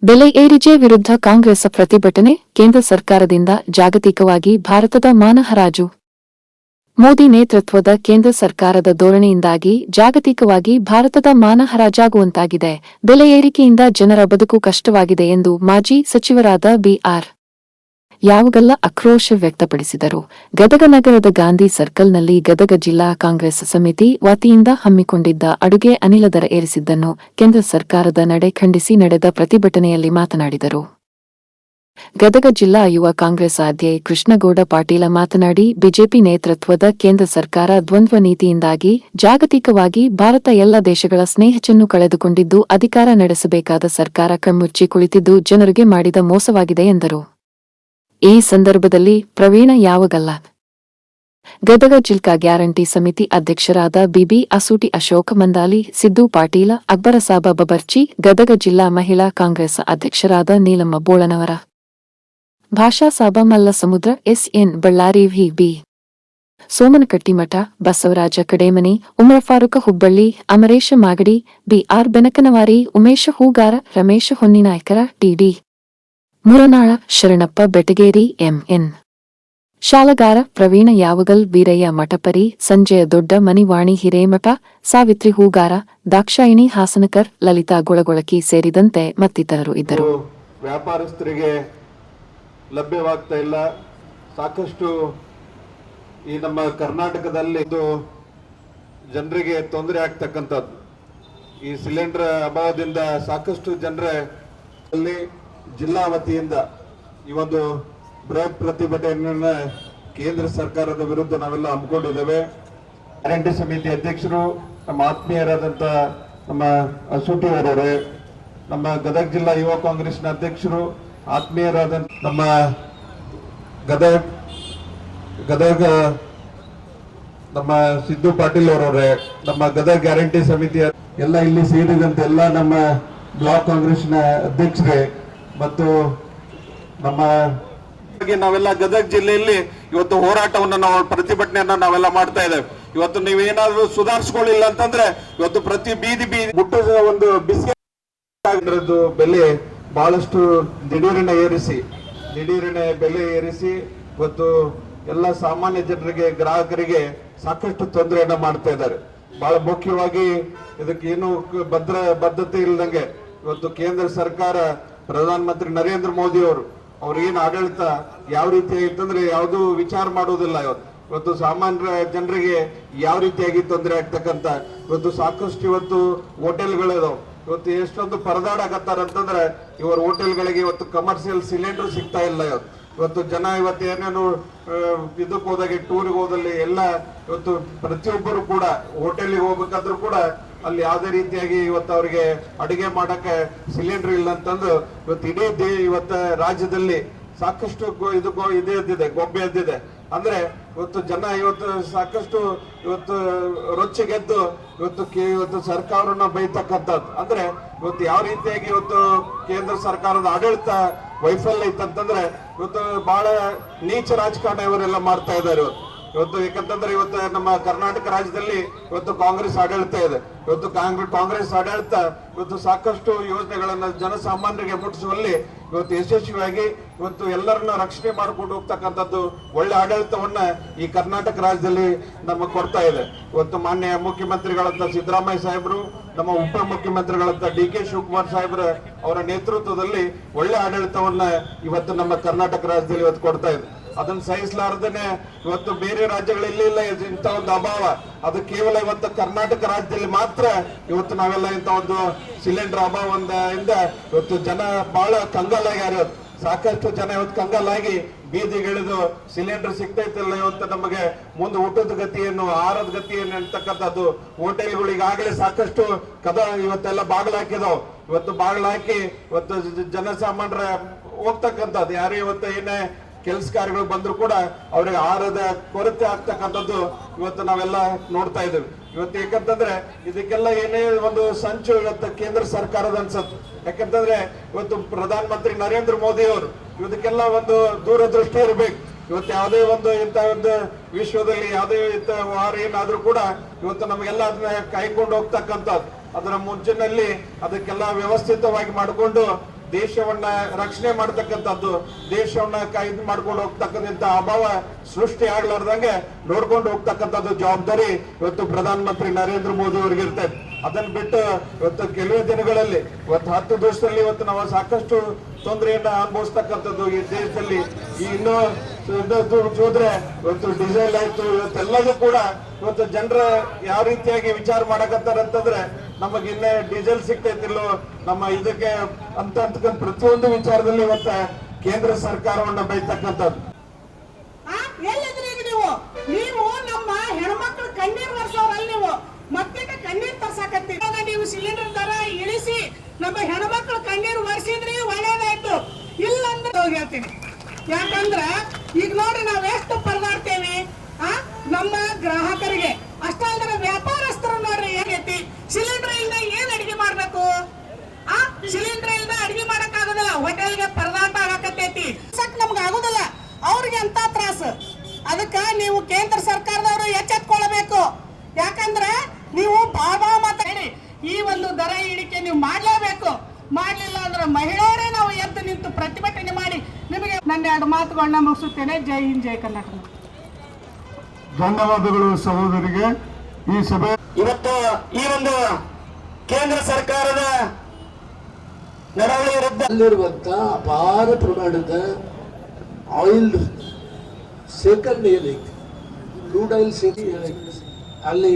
ಬೆಲೆ ಏರಿಕೆ ವಿರುದ್ಧ ಕಾಂಗ್ರೆಸ್ ಪ್ರತಿಭಟನೆ, ಕೇಂದ್ರ ಸರ್ಕಾರದಿಂದ ಜಾಗತಿಕವಾಗಿ ಭಾರತದ ಮಾನ ಹರಾಜು. ಮೋದಿ ನೇತೃತ್ವದ ಕೇಂದ್ರ ಸರ್ಕಾರದ ಧೋರಣೆಯಿಂದಾಗಿ ಜಾಗತಿಕವಾಗಿ ಭಾರತದ ಮಾನ ಹರಾಜಾಗುವಂತಾಗಿದೆ. ಬೆಲೆ ಏರಿಕೆಯಿಂದ ಜನರ ಬದುಕು ಕಷ್ಟವಾಗಿದೆ ಎಂದು ಮಾಜಿ ಸಚಿವರಾದ ಬಿ.ಆರ್. ಯಾವಗಲ್ಲ ಆಕ್ರೋಶ ವ್ಯಕ್ತಪಡಿಸಿದರು. ಗದಗ ನಗರದ ಗಾಂಧಿ ಸರ್ಕಲ್ನಲ್ಲಿ ಗದಗ ಜಿಲ್ಲಾ ಕಾಂಗ್ರೆಸ್ ಸಮಿತಿ ವತಿಯಿಂದ ಹಮ್ಮಿಕೊಂಡಿದ್ದ ಅಡುಗೆ ಅನಿಲ ದರ ಏರಿಸಿದ್ದನ್ನು ಕೇಂದ್ರ ಸರ್ಕಾರದ ನಡೆ ಖಂಡಿಸಿ ನಡೆದ ಪ್ರತಿಭಟನೆಯಲ್ಲಿ ಮಾತನಾಡಿದರು. ಗದಗ ಜಿಲ್ಲಾ ಯುವ ಕಾಂಗ್ರೆಸ್ ಅಧ್ಯಕ್ಷ ಕೃಷ್ಣಗೌಡ ಪಾಟೀಲ ಮಾತನಾಡಿ, ಬಿಜೆಪಿ ನೇತೃತ್ವದ ಕೇಂದ್ರ ಸರ್ಕಾರ ದ್ವಂದ್ವ ನೀತಿಯಿಂದಾಗಿ ಜಾಗತಿಕವಾಗಿ ಭಾರತ ಎಲ್ಲ ದೇಶಗಳ ಸ್ನೇಹವನ್ನು ಕಳೆದುಕೊಂಡಿದ್ದು, ಅಧಿಕಾರ ನಡೆಸಬೇಕಾದ ಸರ್ಕಾರ ಕಣ್ಮುಚ್ಚಿ ಕುಳಿತಿದ್ದು ಜನರಿಗೆ ಮಾಡಿದ ಮೋಸವಾಗಿದೆ ಎಂದರು. ಈ ಸಂದರ್ಭದಲ್ಲಿ ಪ್ರವೀಣ ಯಾವಗಲ್ಲ, ಗದಗ ಜಿಲ್ಲಾ ಗ್ಯಾರಂಟಿ ಸಮಿತಿ ಅಧ್ಯಕ್ಷರಾದ ಬಿಬಿ ಅಸೂಟಿ, ಅಶೋಕ ಮಂದಾಲಿ, ಸಿದ್ದು ಪಾಟೀಲ, ಅಕ್ಬರಸಾಬ ಬಬರ್ಚಿ, ಗದಗ ಜಿಲ್ಲಾ ಮಹಿಳಾ ಕಾಂಗ್ರೆಸ್ ಅಧ್ಯಕ್ಷರಾದ ನೀಲಮ್ಮ ಬೋಳನವರ, ಭಾಷಾ Saab Malla Samudra, SN. Ballari, VB. Somanakattimath, Basavaraj Kademani, Umar Farooq Hubballi, Amaresh Magadi, BR. Benakanavari, Umesh Hugar, Ramesh Honninaikar, TD. Muranal, Sharanappa Betageri, MN. Shalagar, Praveen Yavagal, Beerayya Mathapari, Sanjay Dodda Maniwani Hiremath, Savitri Hugar, Dakshayini ಹಾಸನಕರ್, Lalitha ಗೊಳಗೊಳಕಿ ಸೇರಿದಂತೆ ಮತ್ತಿತರರು ಇದ್ದರು. ವ್ಯಾಪಾರಸ್ಥರಿಗೆ ಲಭ್ಯವಾಗ್ತಾ ಇಲ್ಲ. ಸಾಕಷ್ಟು ಈ ನಮ್ಮ ಕರ್ನಾಟಕದಲ್ಲಿ ಇದು ಜನರಿಗೆ ತೊಂದರೆ ಆಗ್ತಕ್ಕಂಥದ್ದು. ಈ ಸಿಲಿಂಡರ್ ಅಭಾವದಿಂದ ಸಾಕಷ್ಟು ಜನರಲ್ಲಿ ಜಿಲ್ಲಾ ವತಿಯಿಂದ ಈ ಒಂದು ಬೃಹತ್ ಪ್ರತಿಭಟನೆಯನ್ನ ಕೇಂದ್ರ ಸರ್ಕಾರದ ವಿರುದ್ಧ ನಾವೆಲ್ಲ ಹಮ್ಮಿಕೊಂಡಿದ್ದೇವೆ. ಗ್ಯಾರಂಟಿ ಸಮಿತಿ ಅಧ್ಯಕ್ಷರು ನಮ್ಮ ಆತ್ಮೀಯರಾದಂಥ ನಮ್ಮ ಅಸೂಟಿ ಅವರವರೇ, ನಮ್ಮ ಗದಗ ಜಿಲ್ಲಾ ಯುವ ಕಾಂಗ್ರೆಸ್ನ ಅಧ್ಯಕ್ಷರು ಆತ್ಮೀಯರಾದಂಥ ನಮ್ಮ ಗದಗ ನಮ್ಮ ಸಿದ್ದು ಪಾಟೀಲ್ ಅವರವರೇ, ನಮ್ಮ ಗದಗ ಗ್ಯಾರಂಟಿ ಸಮಿತಿಯ ಎಲ್ಲ ಇಲ್ಲಿ ಸೇರಿದಂತೆ ಎಲ್ಲ ನಮ್ಮ ಬ್ಲಾಕ್ ಕಾಂಗ್ರೆಸ್ನ ಅಧ್ಯಕ್ಷರೇ ಮತ್ತು ನಮ್ಮ ನಾವೆಲ್ಲ ಗದಗ ಜಿಲ್ಲೆಯಲ್ಲಿ ಇವತ್ತು ಹೋರಾಟವನ್ನು ನಾವು ಪ್ರತಿಭಟನೆಯನ್ನ ನಾವೆಲ್ಲ ಮಾಡ್ತಾ ಇದ್ದೇವೆ. ಇವತ್ತು ನೀವೇನಾದ್ರೂ ಸುಧಾರಿಸಿಕೊಳ್ಳಿಲ್ಲ ಅಂತಂದ್ರೆ ಇವತ್ತು ಪ್ರತಿ ಬೀದಿ ಮುಟ್ಟದ ಒಂದು ಬಿಸ್ಕೆಟ್ ಬೆಲೆ ಬಹಳಷ್ಟು ದಿಢೀರನೆ ಬೆಲೆ ಏರಿಸಿ ಇವತ್ತು ಎಲ್ಲ ಸಾಮಾನ್ಯ ಜನರಿಗೆ, ಗ್ರಾಹಕರಿಗೆ ಸಾಕಷ್ಟು ತೊಂದರೆಯನ್ನ ಮಾಡ್ತಾ ಇದ್ದಾರೆ. ಬಹಳ ಮುಖ್ಯವಾಗಿ ಇದಕ್ಕೆ ಏನು ಬದ್ಧತೆ ಇಲ್ಲದಂಗೆ ಇವತ್ತು ಕೇಂದ್ರ ಸರ್ಕಾರ, ಪ್ರಧಾನಮಂತ್ರಿ ನರೇಂದ್ರ ಮೋದಿ ಅವ್ರ ಏನು ಆಡಳಿತ ಯಾವ ರೀತಿ ಆಗಿತ್ತಂದ್ರೆ ಯಾವುದು ವಿಚಾರ ಮಾಡುವುದಿಲ್ಲ. ಇವತ್ತು ಸಾಮಾನ್ಯ ಜನರಿಗೆ ಯಾವ ರೀತಿಯಾಗಿ ತೊಂದರೆ ಆಗ್ತಕ್ಕಂತ ಇವತ್ತು ಸಾಕಷ್ಟು ಇವತ್ತು ಹೋಟೆಲ್ಗಳಿದಾವೆ. ಇವತ್ತು ಎಷ್ಟೊಂದು ಪರದಾಡಕತ್ತಾರ ಅಂತಂದ್ರೆ ಇವರ ಹೋಟೆಲ್ಗಳಿಗೆ ಇವತ್ತು ಕಮರ್ಷಿಯಲ್ ಸಿಲಿಂಡರ್ ಸಿಗ್ತಾ ಇಲ್ಲ. ಇವತ್ತು ಜನ ಇವತ್ತು ಏನೇನು ಇದಕ್ಕೆ ಹೋದಾಗೆ ಟೂರ್ಗೆ ಹೋದಲ್ಲಿ ಎಲ್ಲ ಇವತ್ತು ಪ್ರತಿಯೊಬ್ಬರು ಕೂಡ ಹೋಟೆಲ್ಗೆ ಹೋಗ್ಬೇಕಾದ್ರೂ ಕೂಡ ಅಲ್ಲಿ ಯಾವುದೇ ರೀತಿಯಾಗಿ ಇವತ್ತು ಅವರಿಗೆ ಅಡುಗೆ ಮಾಡಕ್ಕೆ ಸಿಲಿಂಡರ್ ಇಲ್ಲ ಅಂತಂದು ಇವತ್ತು ಇಡೀ ಇವತ್ತು ರಾಜ್ಯದಲ್ಲಿ ಸಾಕಷ್ಟು ಇದೇ ಗೊಬ್ಬೆ ಎದ್ದಿದೆ. ಅಂದ್ರೆ ಇವತ್ತು ಜನ ಇವತ್ತು ಸಾಕಷ್ಟು ಇವತ್ತು ರೊಚ್ಚಿಗೆದ್ದು ಇವತ್ತು ಸರ್ಕಾರವನ್ನ ಬೈತಕ್ಕಂಥದ್ದು. ಅಂದ್ರೆ ಇವತ್ತು ಯಾವ ರೀತಿಯಾಗಿ ಇವತ್ತು ಕೇಂದ್ರ ಸರ್ಕಾರದ ಆಡಳಿತ ವೈಫಲ್ಯ ಇತ್ತಂತಂದ್ರೆ ಇವತ್ತು ಬಹಳ ನೀಚ ರಾಜಕಾರಣ ಇವರೆಲ್ಲ ಮಾಡ್ತಾ ಇದ್ದಾರೆ ಇವತ್ತು. ಯಾಕಂತಂದ್ರೆ ಇವತ್ತು ನಮ್ಮ ಕರ್ನಾಟಕ ರಾಜ್ಯದಲ್ಲಿ ಇವತ್ತು ಕಾಂಗ್ರೆಸ್ ಆಡಳಿತ ಇದೆ. ಇವತ್ತು ಕಾಂಗ್ರೆಸ್ ಆಡಳಿತ ಇವತ್ತು ಸಾಕಷ್ಟು ಯೋಜನೆಗಳನ್ನ ಜನಸಾಮಾನ್ಯರಿಗೆ ಮುಟ್ಟಿಸುವಲ್ಲಿ ಇವತ್ತು ಯಶಸ್ವಿಯಾಗಿ ಇವತ್ತು ಎಲ್ಲರನ್ನ ರಕ್ಷಣೆ ಮಾಡಿಕೊಂಡು ಹೋಗ್ತಕ್ಕಂಥದ್ದು ಒಳ್ಳೆ ಆಡಳಿತವನ್ನ ಈ ಕರ್ನಾಟಕ ರಾಜ್ಯದಲ್ಲಿ ನಮಗೆ ಕೊಡ್ತಾ ಇದೆ. ಇವತ್ತು ಮಾನ್ಯ ಮುಖ್ಯಮಂತ್ರಿಗಳಂತ ಸಿದ್ದರಾಮಯ್ಯ ಸಾಹೇಬರು, ನಮ್ಮ ಉಪ ಮುಖ್ಯಮಂತ್ರಿಗಳಂತ ಡಿ.ಕೆ. ಶಿವಕುಮಾರ್ ಸಾಹೇಬ್ರ ಅವರ ನೇತೃತ್ವದಲ್ಲಿ ಒಳ್ಳೆ ಆಡಳಿತವನ್ನ ಇವತ್ತು ನಮ್ಮ ಕರ್ನಾಟಕ ರಾಜ್ಯದಲ್ಲಿ ಇವತ್ತು ಕೊಡ್ತಾ ಇದೆ. ಅದನ್ನ ಸಹಿಸಲಾರ್ದೇನೆ ಇವತ್ತು ಬೇರೆ ರಾಜ್ಯಗಳಲ್ಲಿ ಇಲ್ಲ ಇಂಥ ಒಂದು ಅಭಾವ. ಅದು ಕೇವಲ ಇವತ್ತು ಕರ್ನಾಟಕ ರಾಜ್ಯದಲ್ಲಿ ಮಾತ್ರ ಇವತ್ತು ನಾವೆಲ್ಲ ಇಂಥ ಒಂದು ಸಿಲಿಂಡರ್ ಅಭಾವದಿಂದ ಇವತ್ತು ಜನ ಬಹಳ ಕಂಗಾಲಾಗ್ಯಾರ. ಸಾಕಷ್ಟು ಜನ ಇವತ್ತು ಕಂಗಾಲಾಗಿ ಬೀದಿಗಿಳಿದು ಸಿಲಿಂಡರ್ ಸಿಗ್ತೈತಿಲ್ಲ, ಇವತ್ತು ನಮಗೆ ಮುಂದೆ ಊಟದ ಗತಿಯನ್ನು, ಆಹಾರದ ಗತಿಯನ್ನು ಅಂತಕ್ಕಂಥದ್ದು ಹೋಟೆಲ್ಗಳು ಈಗಾಗಲೇ ಸಾಕಷ್ಟು ಇವತ್ತೆಲ್ಲ ಬಾಗಿಲಾಕಿದಾವ್. ಇವತ್ತು ಬಾಗಿಲಾಕಿ ಇವತ್ತು ಜನಸಾಮಾನ್ಯರ ಹೋಗ್ತಕ್ಕಂಥದ್ದು ಯಾರು ಇವತ್ತು ಏನೇ ಕೆಲಸ ಕಾರ್ಯಗಳು ಬಂದ್ರು ಕೂಡ ಅವ್ರಿಗೆ ಆಹಾರದ ಕೊರತೆ ಆಗ್ತಕ್ಕಂಥದ್ದು ಇವತ್ತು ನಾವೆಲ್ಲ ನೋಡ್ತಾ ಇದ್ದೇವೆ. ಇವತ್ತು ಯಾಕಂತಂದ್ರೆ ಇದಕ್ಕೆಲ್ಲ ಏನೇ ಒಂದು ಸಂಚು ಇವತ್ತು ಕೇಂದ್ರ ಸರ್ಕಾರದ ಅನ್ಸತ್ತು. ಯಾಕಂತಂದ್ರೆ ಇವತ್ತು ಪ್ರಧಾನಮಂತ್ರಿ ನರೇಂದ್ರ ಮೋದಿ ಅವರು ಇದಕ್ಕೆಲ್ಲ ಒಂದು ದೂರದೃಷ್ಟಿ ಇರಬೇಕು. ಇವತ್ತು ಯಾವುದೇ ಒಂದು ಇಂಥ ಒಂದು ವಿಶ್ವದಲ್ಲಿ ಯಾವುದೇ ವಾರ ಏನಾದ್ರೂ ಕೂಡ ಇವತ್ತು ನಮಗೆಲ್ಲ ಅದನ್ನ ಕೈಕೊಂಡು ಹೋಗ್ತಕ್ಕಂಥದ್ದು. ಅದರ ಮುಂಚಿನಲ್ಲಿ ಅದಕ್ಕೆಲ್ಲ ವ್ಯವಸ್ಥಿತವಾಗಿ ಮಾಡಿಕೊಂಡು ದೇಶವನ್ನ ರಕ್ಷಣೆ ಮಾಡತಕ್ಕಂಥದ್ದು, ದೇಶವನ್ನ ಕಾಯ್ದು ಮಾಡ್ಕೊಂಡು ಹೋಗ್ತಕ್ಕಂಥ ಅಭಾವ ಸೃಷ್ಟಿ ಆಗ್ಲಾರ್ದಂಗೆ ನೋಡ್ಕೊಂಡು ಹೋಗ್ತಕ್ಕಂಥದ್ದು ಜವಾಬ್ದಾರಿ ಇವತ್ತು ಪ್ರಧಾನಮಂತ್ರಿ ನರೇಂದ್ರ ಮೋದಿ ಅವ್ರಿಗೆ ಇರ್ತದೆ. ಅದನ್ನ ಬಿಟ್ಟು ಇವತ್ತು ಕೆಲವೇ ದಿನಗಳಲ್ಲಿ ಇವತ್ತು 10 ದಿವಸದಲ್ಲಿ ಇವತ್ತು ನಾವು ಸಾಕಷ್ಟು ತೊಂದರೆಯನ್ನ ಅನುಭವಿಸ್ತಕ್ಕಂಥದ್ದು ಈ ದೇಶದಲ್ಲಿ. ಈ ಇನ್ನೂ ಹೋದ್ರೆ ಇವತ್ತು ಡೀಸೆಲ್ ಆಯ್ತು, ಇವತ್ತೆಲ್ಲದೂ ಕೂಡ ಇವತ್ತು ಜನರ ಯಾವ ರೀತಿಯಾಗಿ ವಿಚಾರ ಮಾಡಕತ್ತಾರಂತಂದ್ರೆ ನಮಗೆ ಇನ್ನೇ ಡೀಸೆಲ್ ಸಿಗ್ತೈತಿಲ್ಲೋ ನಮ್ಮ ಇದಕ್ಕೆ ಅಂತ ಪ್ರತಿಯೊಂದು ವಿಚಾರದಲ್ಲಿ ಇವತ್ತ ಕೇಂದ್ರ ಸರ್ಕಾರವನ್ನ ಬೈತಕ್ಕಂಥದ್ದು. ನೀವು ನಮ್ಮ ಹೆಣ್ಮಕ್ಳು ಕಣ್ಣೀರ್ ವರ್ಷವ್ರಲ್ಲ, ನೀವು ಮತ್ತೆ ಕಣ್ಣೀರ್ ತರ್ಸಾಕತ್ತೀವಿ. ನೀವು ಸಿಲಿಂಡರ್ ದರ ಇಳಿಸಿ ನಮ್ಮ ಹೆಣ್ಮಕ್ಳು ಕಣ್ಣೀರ್ ವರ್ಷಿದ್ರಿ ಒಳ್ಳೇದಾಯ್ತು, ಇಲ್ಲ ಅಂದ್ರೆ ಹೇಳ್ತೀನಿ. ಯಾಕಂದ್ರ ಈಗ ನೋಡ್ರಿ ನಾವ್ ಎಷ್ಟು ಪರದಾಡ್ತೇವಿ ನಮ್ಮ ಗ್ರಾಹಕರಿಗೆ, ಅಷ್ಟೇ ಅಲ್ಲದೆ ವ್ಯಾಪಾರಸ್ಥರು ನೋಡ್ರಿ ಹೇಗೈತಿ. ಸಿಲಿಂಡರ್ ಇಲ್ದ ಏನ್ ಅಡಿಗೆ ಮಾಡ್ಬೇಕು? ಸಿಲಿಂಡರ್ ಇಲ್ದ ಅಡಿಗೆ ಮಾಡಕ್ ಆಗುದಿಲ್ಲ, ಹೋಟೆಲ್ಗೆ ಪರದಾಟ ಆಗಕತ್ತೈತಿ, ನಮ್ಗೆ ಆಗುದಿಲ್ಲ, ಅವ್ರಿಗೆ ಅಂತ ತ್ರಾಸ. ಅದಕ್ಕ ನೀವು ಕೇಂದ್ರ ಸರ್ಕಾರದವರು ಎಚ್ಚೆತ್ಕೊಳ್ಬೇಕು. ಯಾಕಂದ್ರೆ ನೀವು ಬಾಬಾ ಮಾತಾಡಿ ಈ ಒಂದು ದರ ಇಳಿಕೆ ನೀವು ಮಾಡ್ಲೇಬೇಕು. ಮಾಡ್ಲಿಲ್ಲ ಅಂದ್ರೆ ಮಹಿಳೆಯರೇ ನಾವು ಎದ್ದು ನಿಂತು ಪ್ರತಿಭಟನೆ ಮಾಡಿ ನಿಮಗೆ ನನ್ನ 2 ಮಾತುಗಳನ್ನ ಮುಗಿಸುತ್ತೇನೆ. ಜೈ ಹಿಂದ್, ಜೈ ಕರ್ನಾಟಕ. ಧನ್ಯವಾದಗಳು ಸಹೋದರಿಗೆ. ಈ ಸಭೆ ಇವತ್ತು ಈ ಒಂದು ಕೇಂದ್ರ ಸರ್ಕಾರದ ನಡವಳಿ ವಿರುದ್ಧ ಅಲ್ಲಿರುವಂತ ಅಪಾರ ಪ್ರಮಾಣದ ಆಯಿಲ್ ಸೇಕರಣೆ ಏನೈತಿ, ಕ್ರೂಡ್ ಆಯಿಲ್ ಅಲ್ಲಿ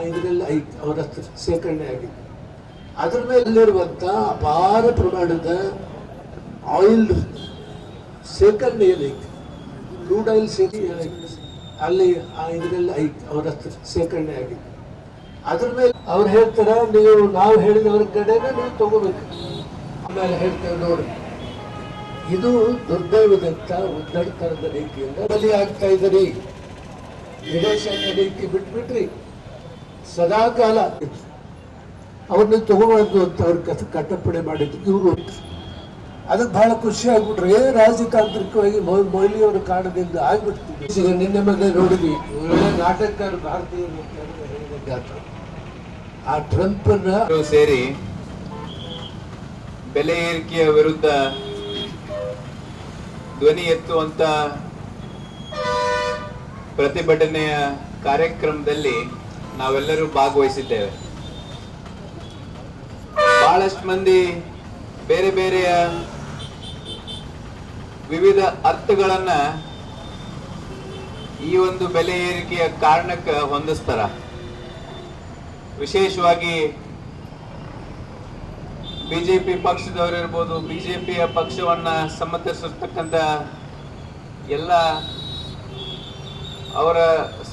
ಇದರಲ್ಲಿ ಐತಿ, ಅವರ ಸೇಕರಣೆ ಆಗಿದೆ. ಅದ್ರ ಮೇಲಿರುವಂತ ಅಪಾರ ಪ್ರಮಾಣದ ಆಯಿಲ್ ಸೇಕರಣೆ ಏನೈತಿ, ಕ್ರೂಡ್ ಆಯಿಲ್ ಅಲ್ಲಿ ಇದರಲ್ಲಿ ಐತಿ, ಅವರ ಸೇಕರಣೆ ಆಗಿದೆ. ಅದ್ರ ಮೇಲೆ ಅವ್ರು ಹೇಳ್ತಾರ, ನಾವು ಹೇಳಿದವ್ರ ಕಡೆನ ನೀವು ತಗೋಬೇಕು. ಆಮೇಲೆ ಹೇಳ್ತೇವೆ ನೋಡಿ, ಇದು ದುರ್ದೈವದಂತ ಉದ್ದಡತನದ ರೀತಿಯಿಂದ ಬಲಿ ಆಗ್ತಾ ಇದ್ದೀರಿ. ವಿದೇಶ ರೀತಿ ಬಿಟ್ಬಿಟ್ರಿ, ಸದಾ ಕಾಲ ಅವ್ರನ್ನ ತಗೋಬಾರ್ದು ಅಂತ ಅವ್ರ ಕಟ್ಟಪ್ಪಣೆ ಮಾಡಿದ್ರು ಇವರು. ಅದಕ್ಕೆ ಬಹಳ ಖುಷಿ ಆಗ್ಬಿಟ್ರೆ ರಾಜತಾಂತ್ರಿಕವಾಗಿ ಮೊಯ್ಲಿಯವರ ಕಾರಣದಿಂದ ಆಗ್ಬಿಡ್ತಿದೆ. ಈಗ ನಿನ್ನೆ ಮನೆ ನೋಡಿದ್ವಿ, ಒಳ್ಳೆ ನಾಟಕಕಾರ ಭಾರತೀಯ ಆ ಟ್ರಂಪ್ ಸೇರಿ ಬೆಲೆ ಏರಿಕೆಯ ವಿರುದ್ಧ ಧ್ವನಿ ಎತ್ತುವಂತ ಪ್ರತಿಭಟನೆಯ ಕಾರ್ಯಕ್ರಮದಲ್ಲಿ ನಾವೆಲ್ಲರೂ ಭಾಗವಹಿಸಿದ್ದೇವೆ. ಬಹಳಷ್ಟು ಮಂದಿ ಬೇರೆ ಬೇರೆಯ ವಿವಿಧ ಅರ್ಥಗಳನ್ನ ಈ ಒಂದು ಬೆಲೆ ಏರಿಕೆಯ ಕಾರಣಕ್ಕೆ ಹೊಂದಿಸ್ತಾರ. ವಿಶೇಷವಾಗಿ ಬಿಜೆಪಿ ಪಕ್ಷದವರಿರ್ಬೋದು, ಬಿಜೆಪಿಯ ಪಕ್ಷವನ್ನ ಸಮರ್ಥಿಸಿರ್ತಕ್ಕಂಥ ಎಲ್ಲ ಅವರ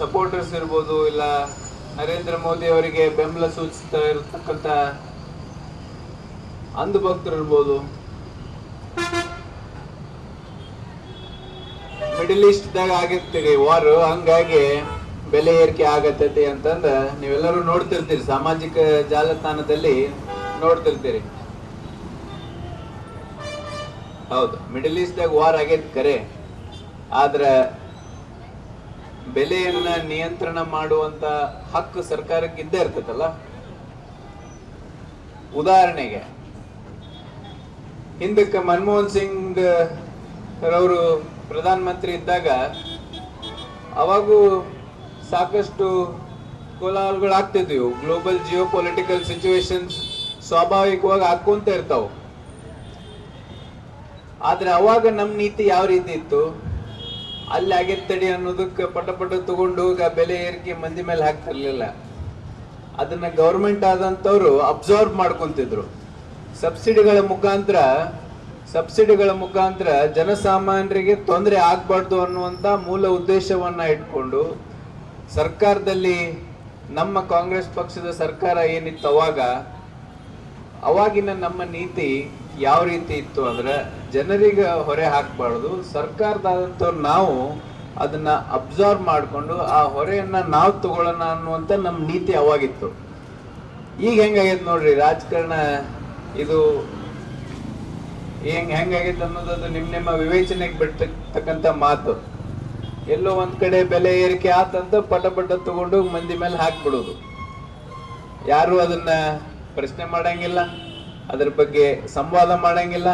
ಸಪೋರ್ಟರ್ಸ್ ಇರ್ಬೋದು, ಇಲ್ಲ ನರೇಂದ್ರ ಮೋದಿ ಅವರಿಗೆ ಬೆಂಬಲ ಸೂಚಿಸ್ತಾ ಇರತಕ್ಕಂಥ ಅಂಧಭಕ್ತರು ಇರ್ಬೋದು, ಮಿಡಲ್ ಈಸ್ಟ್ದಾಗ ಆಗಿರ್ತೀರಿ ವಾರ್, ಹಂಗಾಗಿ ಬೆಲೆ ಏರಿಕೆ ಆಗತ್ತೈತಿ ಅಂತಂದ ನೀವೆಲ್ಲರೂ ನೋಡ್ತಿರ್ತೀರಿ, ಸಾಮಾಜಿಕ ಜಾಲತಾಣದಲ್ಲಿ ನೋಡ್ತಿರ್ತೀರಿ. ಹೌದು, ಮಿಡಲ್ ಈಸ್ಟ್ದಾಗ ವಾರ್ ಆಗೈತಿ ಕರೆ, ಆದ್ರ ಬೆಲೆಯನ್ನ ನಿಯಂತ್ರಣ ಮಾಡುವಂತ ಹಕ್ಕು ಸರ್ಕಾರಕ್ಕೆ ಇದ್ದೇ ಇರ್ತೈತಲ್ಲ. ಉದಾಹರಣೆಗೆ ಹಿಂದಕ್ಕೆ ಮನಮೋಹನ್ ಸಿಂಗ್ ರವರು ಪ್ರಧಾನಮಂತ್ರಿ ಇದ್ದಾಗ ಅವಾಗೂ ಸಾಕಷ್ಟು ಕೋಲಾಹಲಗಳಾಗ್ತಿದ್ವು. ಗ್ಲೋಬಲ್ ಜಿಯೋ ಪೊಲಿಟಿಕಲ್ ಸಿಚುವೇಶನ್ಸ್ ಸ್ವಾಭಾವಿಕವಾಗಿ ಹಾಕೊಂತ ಇರ್ತಾವ. ಆದ್ರೆ ಅವಾಗ ನಮ್ಮ ನೀತಿ ಯಾವ ರೀತಿ ಇತ್ತು, ಅಲ್ಲಿ ಆಗೇತ್ತಡಿ ಅನ್ನೋದಕ್ಕೆ ಪಟ ತಗೊಂಡು ಬೆಲೆ ಏರಿಕೆ ಮಂದಿ ಮೇಲೆ ಹಾಕ್ತಿರ್ಲಿಲ್ಲ. ಅದನ್ನ ಗೌರ್ಮೆಂಟ್ ಆದಂತವ್ರು ಅಬ್ಸರ್ವ್ ಮಾಡ್ಕೊಂತಿದ್ರು. ಸಬ್ಸಿಡಿಗಳ ಮುಖಾಂತರ ಜನಸಾಮಾನ್ಯರಿಗೆ ತೊಂದರೆ ಆಗ್ಬಾರ್ದು ಅನ್ನುವಂತ ಮೂಲ ಉದ್ದೇಶವನ್ನ ಇಟ್ಕೊಂಡು ಸರ್ಕಾರದಲ್ಲಿ ನಮ್ಮ ಕಾಂಗ್ರೆಸ್ ಪಕ್ಷದ ಸರ್ಕಾರ ಏನಿತ್ತು ಅವಾಗಿನ ನಮ್ಮ ನೀತಿ ಯಾವ ರೀತಿ ಇತ್ತು ಅಂದ್ರೆ, ಜನರಿಗೆ ಹೊರೆ ಹಾಕಬಾರ್ದು, ಸರ್ಕಾರದಾದಂಥವ್ರು ನಾವು ಅದನ್ನ ಅಬ್ಸರ್ವ್ ಮಾಡಿಕೊಂಡು ಆ ಹೊರೆಯನ್ನ ನಾವು ತಗೊಳ್ಳೋಣ ಅನ್ನುವಂಥ ನಮ್ಮ ನೀತಿ ಅವಾಗಿತ್ತು. ಈಗ ಹೆಂಗಾಗೈತೆ ನೋಡ್ರಿ ರಾಜಕಾರಣ, ಇದು ಹೆಂಗಾಗೈತೆ ಅನ್ನೋದು ನಿಮ್ಮ ವಿವೇಚನೆಗೆ ಬಿಡ್ತಕ್ಕಂಥ ಮಾತು. ಎಲ್ಲೋ ಒಂದ್ ಕಡೆ ಬೆಲೆ ಏರಿಕೆ ಆತಂತ ಪಟ ತಗೊಂಡು ಮಂದಿ ಮೇಲೆ ಹಾಕ್ಬಿಡೋದು. ಯಾರು ಅದನ್ನ ಪ್ರಶ್ನೆ ಮಾಡಂಗಿಲ್ಲ, ಅದ್ರ ಬಗ್ಗೆ ಸಂವಾದ ಮಾಡಂಗಿಲ್ಲ,